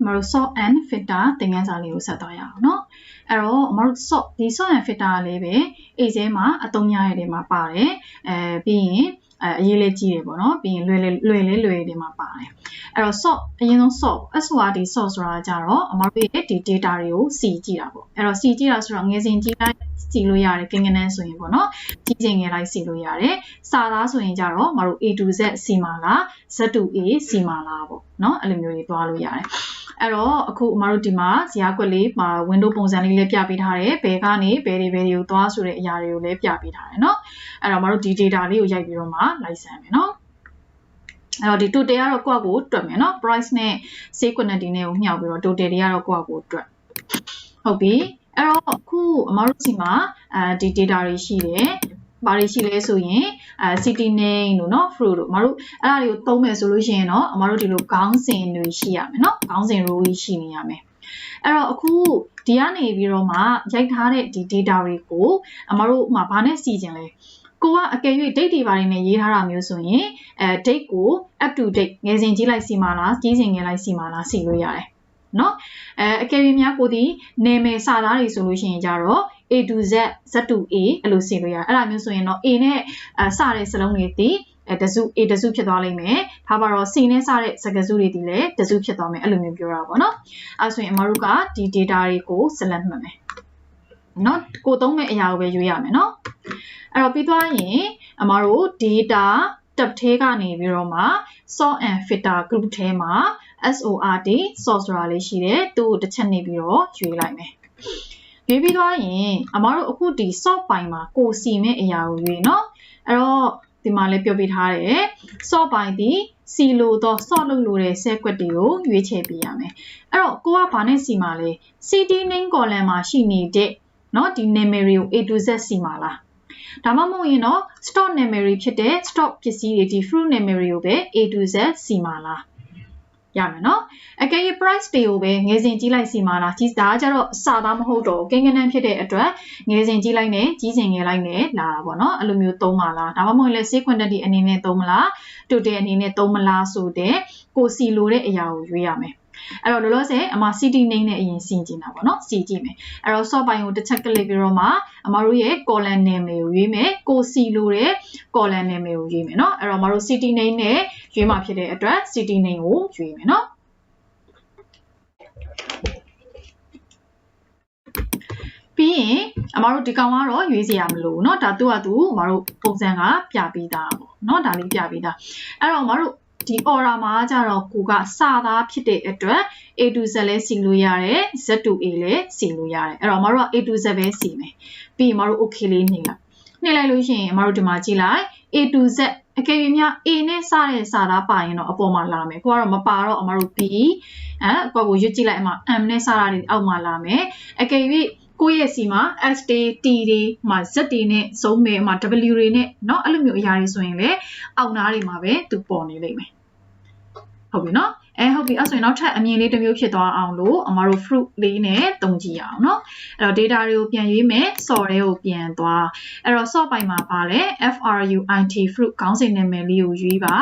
Maru sort and filter သင်ခန်းစာလေးကိုဆက်သွားရအောင်เนาะအဲ့တော့ Maru sort ဒီ sort and filter လေးပဲအေးစဲမှာအသုံးရရတဲ့မှာပါတယ်ပြီးရင်အရေးလေးကြီးတယ်ပေါ့နော်ပြီးရင်လွယ်တွေမှာပါတယ်အဲ့တော့ sort အရင်ဆုံး sort SORT sort ဆိုတာကြတော့အမတို့ရဲ့ဒီ data တွေကိုစီကြည့်တာပေါ့အဲ့တော့စီကြည့်တာဆိုတော့ငယ်စဉ်ကြည့်လိုက်စီလို့ရတယ်ကိန်းကနန်းဆိုရင်ပေါ့နော်ကြီးချိန်ငယ်လိုက်စီလို့ရတယ်စာသားဆိုရင်ကြတော့မတို့ A to Z စီမှာလား Z to A စီမှာလားပေါ့နော်အဲ့လိုမျိုးတွေသွားလို့ရတယ်အဲ့တော့အခုအမတို့ဒီမှာဇာတ်ကွက်လေးမှာ window ပုံစံလေးလည်းပြပေးထားတယ်ဘယ်ကနေဘယ်တွေကိုသွားဆိုတဲ့အရာတွေကိုလည်းပြပေးထားတယ်เนาะအဲ့တော့အမတို့ဒီ data လေးကိုရိုက်ပြီးတော့မှလိုက်စမ်းမယ်เนาะအဲ့တော့ဒီ total ကတော့ကိုယ့်ကိုတွက်မယ်เนาะ price နဲ့ sale quantity နဲ့ကိုမြှောက်ပြီးတော့ total တွေကတော့ကိုယ့်ကိုတွက်ဟုတ်ပြီအဲ့တော့အခုအမတို့ဒီမှာဒီ data တွေရှိတယ်ဘာတွေရှိလဲဆိုရင်city name လို့เนาะ fruit လို့အမတို့အဲ့ဒါတွေကိုသုံးမယ်ဆိုလို့ရှိရင်เนาะအမတို့ဒီလိုခေါင်းစဉ်တွေရှိရမယ်เนาะခေါင်းစဉ် row ကြီးရှိနေရမယ်အဲ့တော့အခုဒီကနေပြီးတော့မှရိုက်ထားတဲ့ဒီ data တွေကိုအမတို့မှာဘာနဲ့စီခြင်းလဲကိုကအကယ်၍ date တွေဘာတွေနဲ့ရေးထားတာမျိုးဆိုရင်date ကို up to date ငယ်စဉ်ကြီးလိုက်စီမှာလားကြီးစဉ်ငယ်လိုက်စီမှာလားစီလို့ရတယ်เนาะအကယ်၍များကိုဒီနာမည်စာသားတွေဆိုလို့ရှိရင်ကြတော့ A to Z Z to A အဲ့လိုစီလို့ရတယ်အဲ့ဒါမျိုးဆိုရင်တော့ A နဲ့စတဲ့စလုံးတွေဒီတစု A တစုဖြစ်သွားလိမ့်မယ်ဒါပါတော့ C နဲ့စတဲ့စကားစုတွေဒီလည်းတစုဖြစ်သွားမယ်အဲ့လိုမျိုးပြောတာပေါ့နော်အဲ့ဆိုရင်အမတို့ကဒီ data တွေကို select မှတ်မယ်နော်ကိုသုံးမဲ့အရာကိုပဲရွေးရမယ်နော်အဲ့တော့ပြီးသွားရင်အမတို့ data tab ထဲကနေပြီးတော့မှ sort and filter group ထဲမှာ SORT sort ဆိုတာလေးရှိတယ်သူ့ကိုတစ်ချက်နေပြီးတော့ရွေးလိုက်မယ်ရွေးပြီးသွားရင်အမတို့အခုဒီ sort ပိုင်းမှာကိုစီမဲ့အရာကိုရွေးနော်အဲ့တော့ဒီမှာလည်းပြောပြထားတယ် sort ပိုင်းဒီစီလို့တော့ sort လုပ်လို့တဲ့ cell ကွက်တွေကိုရွေးချယ်ပေးရမယ်အဲ့တော့ကိုကဘာနဲ့စီမှာလဲ cd name column မှာရှိနေတဲ့เนาะဒီ name တွေကို A to Z စီမှာလားဒါမှမဟုတ်ရင်တော့ stock memory ဖြစ်တဲ့ stock ပစ္စည်းတွေဒီ fruit memory ကိုပဲ A to Z စီမှာလားရမယ်နော်အကယ်၍ price တွေကိုပဲငယ်စဉ်ကြီးလိုက်စီမှာလားကြီးဒါကကြတော့စာသားမဟုတ်တော့ကိန်းကနန်းဖြစ်တဲ့အတွက်ငယ်စဉ်ကြီးလိုက်နဲ့ကြီးစဉ်ငယ်လိုက်နဲ့လာတာပေါ့နော်အဲ့လိုမျိုးသုံးပါလားဒါမှမဟုတ်လဲ sale quantity အနေနဲ့သုံးမလား total အနေနဲ့သုံးမလားဆိုတဲ့ကိုစီလိုတဲ့အရာကိုရွေးရမယ်အဲ့တော့လောလောဆယ်အမ city name နဲ့အရင်စီကြည့်တာပေါ့နော်စီကြည့်မယ်အဲ့တော့ sort ပိုင်းကိုတစ်ချက်ကလစ်ပြီးတော့မှအမတို့ရဲ့ column name ကိုရွေးမယ်ကိုစီလိုတဲ့ column name ကိုရွေးမယ်နော်အဲ့တော့အမတို့ city name နဲ့ရွေးမှာဖြစ်တဲ့အတွက် city name ကိုရွေးမယ်နော်ပြီးရင်အမတို့ဒီကောင်ကတော့ရွေးစရာမလိုဘူးเนาะဒါသူ့ဟာသူအမတို့ပုံစံကပြပေးတာပေါ့เนาะဒါလေးပြပေးတာအဲ့တော့အမတို့ဒီ order မှာကြတော့ကိုကစာသားဖြစ်တဲ့အတွက် A to Z လဲစီလို့ရတယ် Z to A လဲစီလို့ရတယ်အဲ့တော့အမတို့က A to Z ပဲစီမယ်ပြီးရင်အမတို့ okay လေးနှိပ်လိုက်လို့ရှိရင်အမတို့ဒီမှာကြည့်လိုက် A to Z အကယ်၍များ A နဲ့စတဲ့စာသားပါရင်တော့အပေါ်မှာလာမယ်ကိုကတော့မပါတော့အမတို့ B အပေါ်ကိုရွတ်ကြည့်လိုက်အမ M နဲ့စတာတွေအောက်မှာလာမယ်အကယ်၍ကိုယ့်ရဲ့စီမှာ S တွေ T တွေမှာ Z တွေနဲ့စုံးမယ်မှာ W တွေနဲ့เนาะအဲ့လိုမျိုးအရာတွေဆိုရင်လည်းအောက်နားတွေမှာပဲသူပေါ်နေလိမ့်မယ်ဟုတ်ပြီเนาะဟုတ်ပြီအဲ့ဆိုရင်နောက်ထပ်အမြင်လေးတစ်မျိုးဖြစ်သွားအောင်လို့အမတို့ fruit လေးနဲ့တုံးကြည့်အောင်เนาะအဲ့တော့ data တွေကိုပြန်ရွေးမယ် sort တွေကိုပြန်သွားအဲ့တော့ sort ပိုင်းမှာပါလဲ FRUIT fruit ခေါင်းစဉ်နာမည်လေးကိုရွေးပါ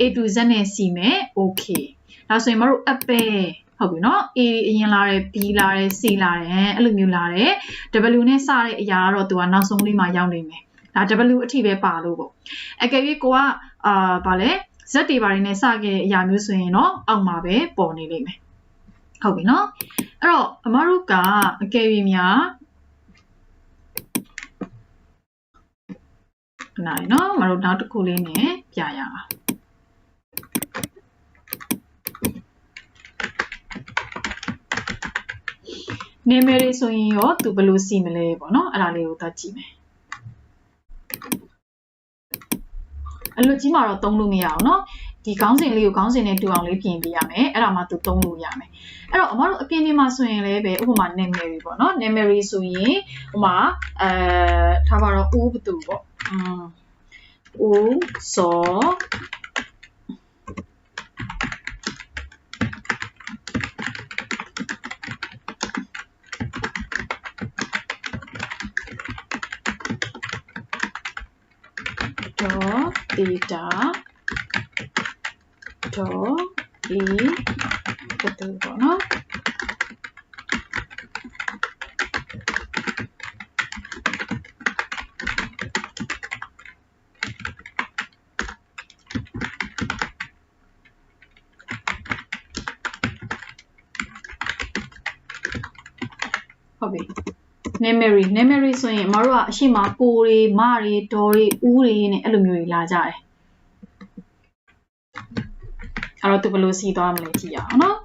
A to Z နဲ့စီမယ် okay ဒါဆိုရင်မတို့ apple ဟုတ်ပြီเนาะ A အရင်လာတယ် B လာတယ် C လာတယ်အဲ့လိုမျိုးလာတယ် W နဲ့စတဲ့အရာကတော့သူကနောက်ဆုံးလေးမှာရောက်နေမယ်ဒါ W အထိပဲပါလို့ပေါ့အကယ်၍ကိုကဗာလဲZ တွေဘာတွေနဲ့စခဲ့တဲ့အရာမျိုးဆိုရင်တော့အောက်မှာပဲပေါ်နေလိမ့်မယ်ဟုတ်ပြီเนาะအဲ့တော့အမတို့ကအကယ်၍များနိုင်เนาะအမတို့နောက်တစ်ခုလေးနဲ့ပြရအောင်နာမည်လေးဆိုရင်ရောသူဘယ်လိုစီမလဲပေါ့เนาะအဲ့ဒါလေးကိုသွားကြည့်မယ်အလွတ်ကြီးမှာတော့သုံးလို့မရအောင်เนาะဒီခေါင်းစဉ်လေးကိုခေါင်းစဉ်နဲ့တူအောင်လေးပြင်ပေးရမယ်အဲ့ဒါမှသူသုံးလို့ရမယ်အဲ့တော့အမတို့အပြင်ဒီမှာဆိုရင်လည်းပဲဥပမာနာမည်ပေါ့เนาะနာမည်ဆိုရင်ဥပမာထားပါတော့ဦးဘသူပေါ့ဦးစောdata A ဘသူပေါ့နော်ဟုတ်ပြီ memory ဆိုရင်အမတို့ကအရှိမကိုတွေမတွေဒေါ်တွေဦးတွေနဲ့အဲ့လိုမျိုးတွေလာကြတယ်အဲ့တော့သူဘယ်လိုစီသွားမလဲကြည့်ရအောင်နော်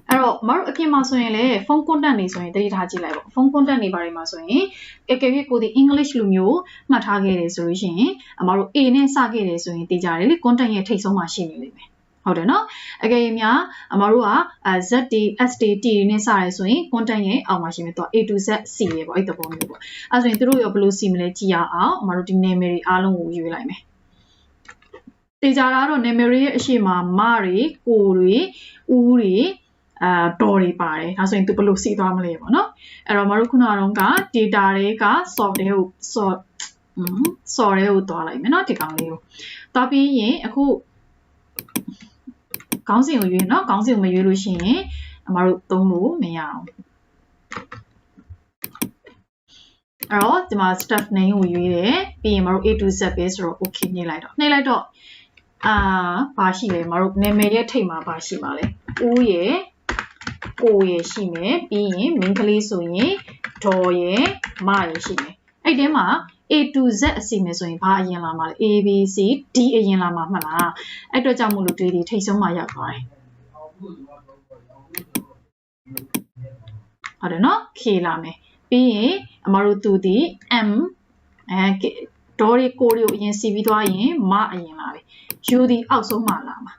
အဲ့တော့မတို့အပြင်မှာဆိုရင်လည်းဖုန်း content တွေဆိုရင်တတိထားကြည့်လိုက်ပေါ့ဖုန်း content တွေဘာတွေမှာဆိုရင်ကဲကိုဒီ English လိုမျိုးမှတ်ထားခဲ့တယ်ဆိုလို့ရှိရင်အမတို့ A နဲ့စခဲ့တယ်ဆိုရင်သိကြတယ်လေ content ရဲ့ထိပ်ဆုံးမှာရှိနေလိမ့်မယ်ဟုတ်တယ်နော်အကယ်၍များအမတို့က Z T S T T နဲ့စရဲဆိုရင် content ရဲ့အောက်မှာရှိမယ်သူက A to Z C ရေပေါ့အဲ့တပုံမျိုးပေါ့အဲ့ဆိုရင်တို့ရောဘယ်လိုစီမလဲကြည့်ရအောင်အမတို့ဒီ name တွေအားလုံးကိုရွေးလိုက်မယ်တေချာတာတော့ name ရဲ့အရှိမမတွေကိုတွေဦးတွေဒေါ်တွေပါတယ်ဒါဆိုရင်သူဘယ်လိုစီသွားမလဲပေါ့နော်အဲ့တော့မတို့ခုနကတော့က data တွေက software ကို software ကိုတွားလိုက်မယ်နော်ဒီကောင်လေးကိုတွားပြီးရင်အခုခေါင်းစဉ်ကိုရွေးနော်ခေါင်းစဉ်ကိုမရွေးလို့ရှိရင်အမတို့သုံးလို့မရအောင်အဲ့တော့ဒီမှာ staff name ကိုရွေးတယ်ပြီးရင်မတို့ A to Z ပဲဆိုတော့ okay နှိပ်လိုက်တော့ဘာရှိလဲမတို့နာမည်ရဲ့ထိပ်မှာဘာရှိပါလဲဦးရဲ့ကိုရဲ့ရှိမယ်ပြီးရင်မိန်းကလေးဆိုရင်ဒေါ်ရဲ့မရဲ့ရှိမယ်အဲ့ဒီမှာ A to Z အစီမယ်ဆိုရင်ဘာအရင်လာမှာလဲ A B C D အရင်လာမှာမှတ်လားအဲ့တော့ကြောင့်မို့လို့ဒီထိပ်ဆုံးမှာရောက်သွားတယ်ဟုတ်တယ်နော် K လာမယ်ပြီးရင်အမတို့သူဒီ M ဒေါ်တွေကိုတွေကိုအရင်စီပြီးသွားရင်မအရင်လာပြီ U ဒီအောက်ဆုံးမှာလာမှာ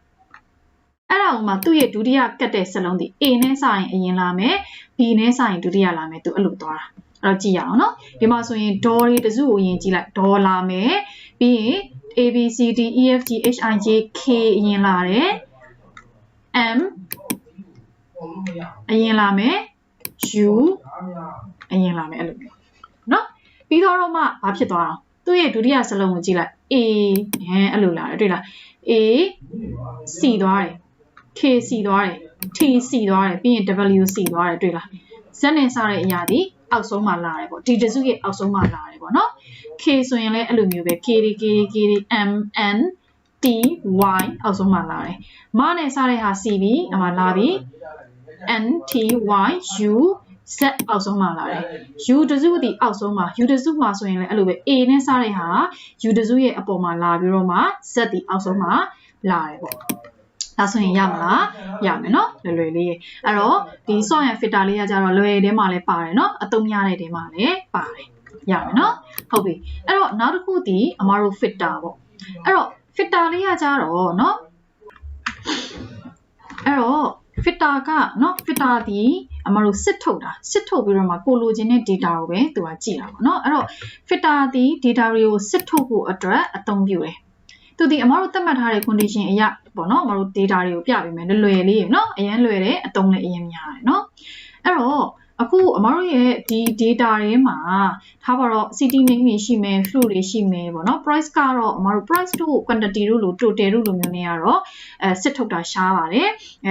အဲ့ဒါမှသူ့ရဲ့ဒုတိယကတ်တဲ့စလုံးဒီ A နဲ့စရင်အရင်လာမယ် B နဲ့စရင်ဒုတိယလာမယ်သူအဲ့လိုသွားတာအဲ့တော့ကြည့်ရအောင်နော်ဒီမှာဆိုရင်ဒေါ်တွေတစုကိုအရင်ကြည့်လိုက်ဒေါ်လာမယ်ပြီးရင် A B C D E F G H I J K အရင်လာတယ် M အရင်လာမယ် U အရင်လာမယ်အဲ့လိုမျိုးနော်ပြီးတော့မှဘာဖြစ်သွားအောင်သူ့ရဲ့ဒုတိယစလုံးကိုကြည့်လိုက် A အဲ့လိုလာတယ်တွေ့လား A C သွားတယ် K စီသွားတယ် T စီသွားတယ်ပြီးရင် W စီသွားတယ်တွေ့လား Z နဲ့စတဲ့အရာဒီအောက်ဆုံးမှာလာတယ်ပေါ့ဒီတစုရဲ့အောက်ဆုံးမှာလာတယ်ပေါ့နော် K ဆိုရင်လည်းအဲ့လိုမျိုးပဲ K M N T Y အောက်ဆုံးမှာလာတယ်မနဲ့စတဲ့ဟာစီပြီးအမှလာပြီး N T Y U Z အောက်ဆုံးမှာလာတယ် U တစုဒီအောက်ဆုံးမှာ U တစုမှာဆိုရင်လည်းအဲ့လိုပဲ A နဲ့စတဲ့ဟာ U တစုရဲ့အပေါ်မှာလာပြီးတော့မှ Z ဒီအောက်ဆုံးမှာလာတယ်ပေါ့ဒါဆိုရင်ရမလားရမယ်နော်လွယ်လေးအဲ့တော့ဒီ soft and filter လေးကကြတော့လွယ်ထဲမှာလည်းပါတယ်နော်အသုံးရတဲ့ထဲမှာလည်းပါတယ်ရမယ်နော်ဟုတ်ပြီအဲ့တော့နောက်တစ်ခုဒီအမတို့ filter ပေါ့အဲ့တော့ filter လေးကကြတော့နော်အဲ့တော့ filter ကနော် filter ဒီအမတို့စစ်ထုတ်ပြီးတော့မှကိုလိုချင်တဲ့ data ကိုပဲသူကကြည့်တာပေါ့နော်အဲ့တော့ filter ဒီ data တွေကိုစစ်ထုတ်ဖို့အတွက်အသုံးပြုတယ်သူဒီအမတို့သတ်မှတ်ထားတဲ့ condition အရာပေါ့နော်အမတို့ data တွေကိုပြပေးမယ်လွယ်လေးနော်အရင်လွယ်တယ်အသုံးလည်းအရင်များတယ်နော်အဲ့တော့အခုအမတို့ရဲ့ဒီ data တွေမှာထားပါတော့ city name တွေရှိမယ် flow တွေရှိမယ်ပေါ့နော် price ကတော့အမတို့ price တို့ quantity တို့လို total တို့လိုမျိုးနေရတော့စစ်ထုတ်တာရှားပါတယ်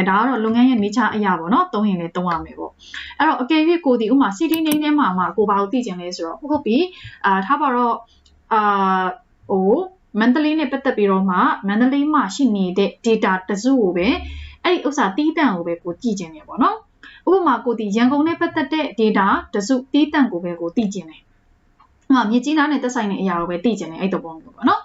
ဒါကတော့လုပ်ငန်းရဲ့ nature အရာပေါ့နော်သုံးရင်လည်းသုံးရမယ်ပေါ့အဲ့တော့အကယ်၍ကိုဒီဥမာ city name ထဲမှာကိုဘာကိုသိချင်လဲဆိုတော့ဟုတ်ပြီထားပါတော့မန္တလေးနဲ့ပတ်သက်ပြီးတော့မှမန္တလေးမှာရှိနေတဲ့ data တစုကိုပဲအဲ့ဒီဥစ္စာတီးတန့်ကိုပဲကိုကြည့်ကျင်တယ်ပေါ့နော်ဥပမာကိုဒီရန်ကုန်နဲ့ပတ်သက်တဲ့ data တစုတီးတန့်ကိုပဲကိုသိကျင်တယ်ဥပမာမြေကြီးနားနဲ့သက်ဆိုင်တဲ့အရာကိုပဲသိကျင်တယ်အဲ့တပုံမျိုးပေါ့နော်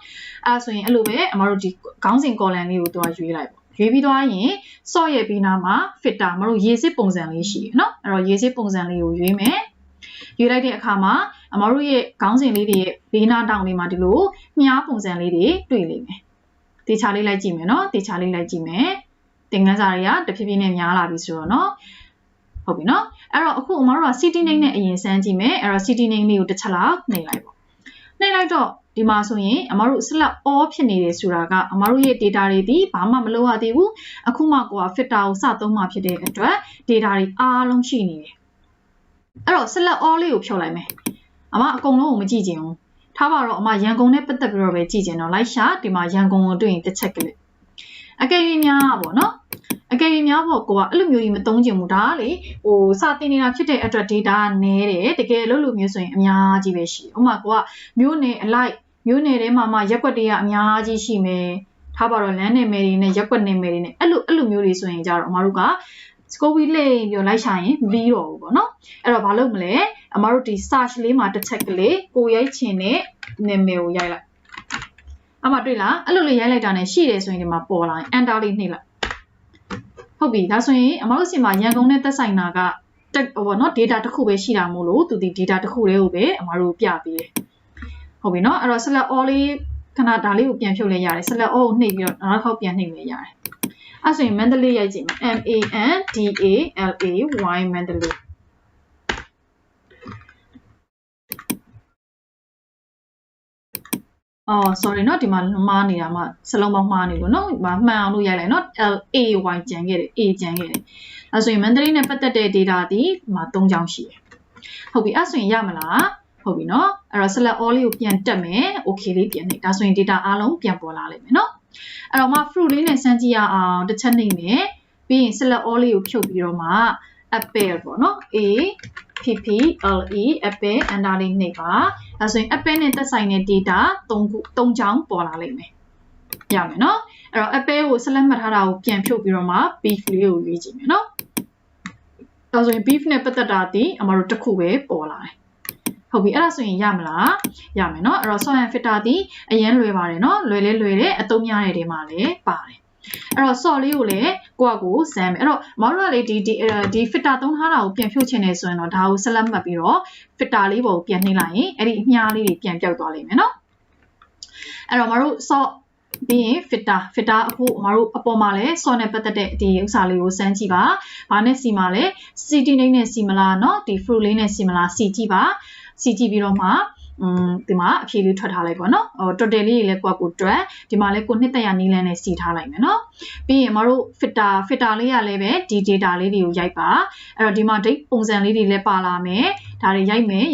အဲ့ဆိုရင်အဲ့လိုပဲအမတို့ဒီခေါင်းစဉ် column လေးကိုသူကရွေးလိုက်ပေါ့ရွေးပြီးသွားရင် sort ရဲ့ပြီးနားမှာ filter မတို့ရေစစ်ပုံစံလေးရှိတယ်နော်အဲ့တော့ရေစစ်ပုံစံလေးကိုရွေးမယ်ရွေးလိုက်တဲ့အခါမှာအမတို့ရဲ့ခေါင်းစဉ်လေးတွေရဲ့ဘေးနားတောင်လေးမှာဒီလိုမြားပုံစံလေးတွေတွေ့လိမ့်မယ်တေချာလေးလိုက်ကြည့်မယ်နော်တေချာလေးလိုက်ကြည့်မယ်သင်ခန်းစာတွေကတဖြည်းဖြည်းနဲ့များလာပြီဆိုတော့နော်ဟုတ်ပြီနော်အဲ့တော့အခုအမတို့က city name နဲ့အရင်စမ်းကြည့်မယ်အဲ့တော့ city name လေးကိုတစ်ချက်လောက်နှိပ်လိုက်ပေါ့နှိပ်လိုက်တော့ဒီမှာဆိုရင်အမတို့ select all ဖြစ်နေတယ်ဆိုတာကအမတို့ရဲ့ data တွေဒီဘာမှမလုပ်ရသေးဘူးအခုမှကိုက filter ကိုစသုံးမှဖြစ်တဲ့အတွက် data တွေအားလုံးရှိနေတယ်အဲ့တော့ select all လေးကိုဖြုတ်လိုက်မယ်အမအကုန်လုံးကိုမကြည့်ချင်ဘူးထားပါတော့အမရန်ကုန်နဲ့ပတ်သက်ပြီးတော့ပဲကြည့်ချင်တော့လိုက်ရှာဒီမှာရန်ကုန်ကိုတွေ့ရင်တစ်ချက်ကလေး အကယ်၍များပေါ့နော်အကယ်၍များပေါ့ကိုကအဲ့လိုမျိုးကြီးမသုံးချင်ဘူးဒါကလေဟိုစာတင်နေတာဖြစ်တဲ့အတွက် data နည်းတယ်တကယ်လို့လိုမျိုးဆိုရင်အများကြီးပဲရှိဥပမာကိုကမျိုးနယ်အလိုက်မျိုးနယ်ထဲမှာမှရက်ွက်တွေကအများကြီးရှိမယ်ထားပါတော့လမ်းနယ်မယ်တွေနဲ့ရက်ွက်နယ်မယ်တွေနဲ့အဲ့လိုမျိုးတွေဆိုရင်ကြတော့အမတို့က scope လေးပြောလိုက်ရှာရင်ပြီးတော့ဘူးပေါ့နော်အဲ့တော့ဘာလုပ်မလဲအမတို့ဒီ search လေးမှာတစ်ချက်ကလေးကိုရိုက်ချင်တဲ့နာမည်ကိုရိုက်လိုက်အမတွေ့လားအဲ့လိုလေးရိုက်လိုက်တာနဲ့ရှိတယ်ဆိုရင်ဒီမှာပေါ်လာရင် enter လေးနှိပ်လိုက်ဟုတ်ပြီဒါဆိုရင်အမတို့စီမှာရန်ကုန်နဲ့သက်ဆိုင်တာကဟိုနော် data တစ်ခုပဲရှိတာမို့လို့သူဒီ data တစ်ခုလေးကိုပဲအမတို့ပြပေးတယ်ဟုတ်ပြီနော်အဲ့တော့ select all လေးခဏဒါလေးကိုပြန်ဖြုတ်လိုက်ရတယ် select all ကိုနှိပ်ပြီးတော့နောက်တစ်ခေါက်ပြန်နှိပ်လိုက်ရတယ်အဲ့ဆိုရင် Mandalay ရိုက်ကြည့်မယ် MANDALAY Mandalay sorry เนาะဒီမှာမှားနေတာမှစလုံးပေါင်းမှားနေလို့เนาะမှန်အောင်လို့ရိုက်လိုက်เนาะ LAY ကျန်ခဲ့တယ် A ကျန်ခဲ့တယ်အဲ့ဆိုရင် Mandalay နဲ့ပတ်သက်တဲ့ data ဒီမှာ3ချောင်းရှိတယ်ဟုတ်ပြီအဲ့ဆိုရင်ရမလားဟုတ်ပြီเนาะအဲ့တော့ select all လေးကိုပြန်တက်မယ် okay လေးပြန်နေဒါဆိုရင် data အားလုံးပြန်ပေါ်လာလိမ့်မယ်เนาะအဲ့တော့မှ fruit လေးနဲ့စမ်းကြည့်ရအောင်တစ်ချက်နှိပ်မယ်ပြီးရင် select all လေးကိုဖြုတ်ပြီးတော့မှ apple ပေါ့เนาะ A P P L E apple enter လေးနှိပ်ပါဒါဆိုရင် apple နဲ့သက်ဆိုင်တဲ့ data 3ချောင်းပေါ်လာလိမ့်မယ်ရမယ်เนาะအဲ့တော့ apple ကို select မှတ်ထားတာကိုပြန်ဖြုတ်ပြီးတော့မှ beef လေးကိုရွေးကြည့်မယ်เนาะဒါဆိုရင် beef နဲ့ပတ်သက်တာဒီအမတို့တစ်ခုပဲပေါ်လာတယ်ဟုတ်ပြီအဲ့ဒါဆိုရင်ရမလားရမယ်เนาะအဲ့တော့ sort and filter ဒီအရင်လွယ်ပါတယ်เนาะလွယ်တဲ့အသုံးများတဲ့နေရာမှာလည်းပါတယ်အဲ့တော့ sort လေးကိုလည်းကိုယ့်အကိုစမ်းမယ်အဲ့တော့မောင်တို့ကလေဒီ filter သုံးထားတာကိုပြန်ဖြုတ်ချင်နေဆိုရင်တော့ဒါကို select မှတ်ပြီးတော့ filter လေးပေါ်ကိုပြန်နှိပ်လိုက်ရင်အဲ့ဒီအမြားလေးတွေပြန်ပြောက်သွားလိမ့်မယ်เนาะအဲ့တော့မတို့ sort ပြီးရင် filter အခုမတို့အပေါ်မှာလဲ sort နဲ့ပတ်သက်တဲ့ဒီဥစ္စာလေးကိုစမ်းကြည့်ပါဘာနဲ့စီမှာလဲ city name နဲ့စီမလားเนาะဒီ fruit လေးနဲ့စီမလားစီကြည့်ပါစီကြည့်ပြီးတော့မှဒီမှာအဖြေလေးထွက်ထားလိုက်ပါเนาะtotal လေးတွေလည်းကိုတွက်ဒီမှာလည်းကိုနှစ်သက်ရနီးလန်းနဲ့စီထားလိုက်မယ်เนาะပြီးရင်မတို့ filter လေးရလည်းပဲဒီ data လေးတွေကိုရိုက်ပါအဲ့တော့ဒီမှာ date ပုံစံလေးတွေလည်းပါလာမယ်ဒါတွေရိုက်မယ်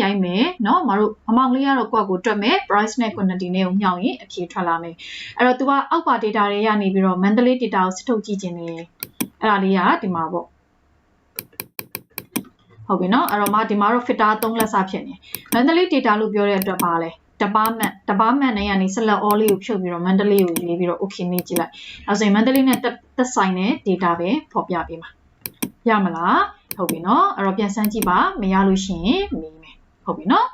เนาะမတို့အမောင်လေးကတော့ကိုတွက်မယ် price နဲ့ quantity နဲ့ကိုမြှောက်ရင်အဖြေထွက်လာမယ်အဲ့တော့ तू ကအောက်ပါ data တွေရနေပြီးတော့ monthly data ကိုစစ်ထုတ်ကြည့်ခြင်းနဲ့အဲ့ဒါလေးကဒီမှာပေါ့ဟုတ်ပြီเนาะအဲ့တော့ဒီမှာတော့ filter 3လက်စဖြစ်နေ monthly data လို့ပြောတဲ့အတွက်ပါလဲ department နဲ့ကနေ select all လေးကိုဖြုတ်ပြီးတော့ monthly ကိုရွေးပြီးတော့ okay နေကြည့်လိုက်အဲ့ဆိုရင် monthly နဲ့သက်ဆိုင်တဲ့ data ပဲဖော်ပြပေးမှာရမလားဟုတ်ပြီเนาะအဲ့တော့ပြန်စမ်းကြည့်ပါမရလို့ရှိရင်မေးမယ်ဟုတ်ပြီเนาะ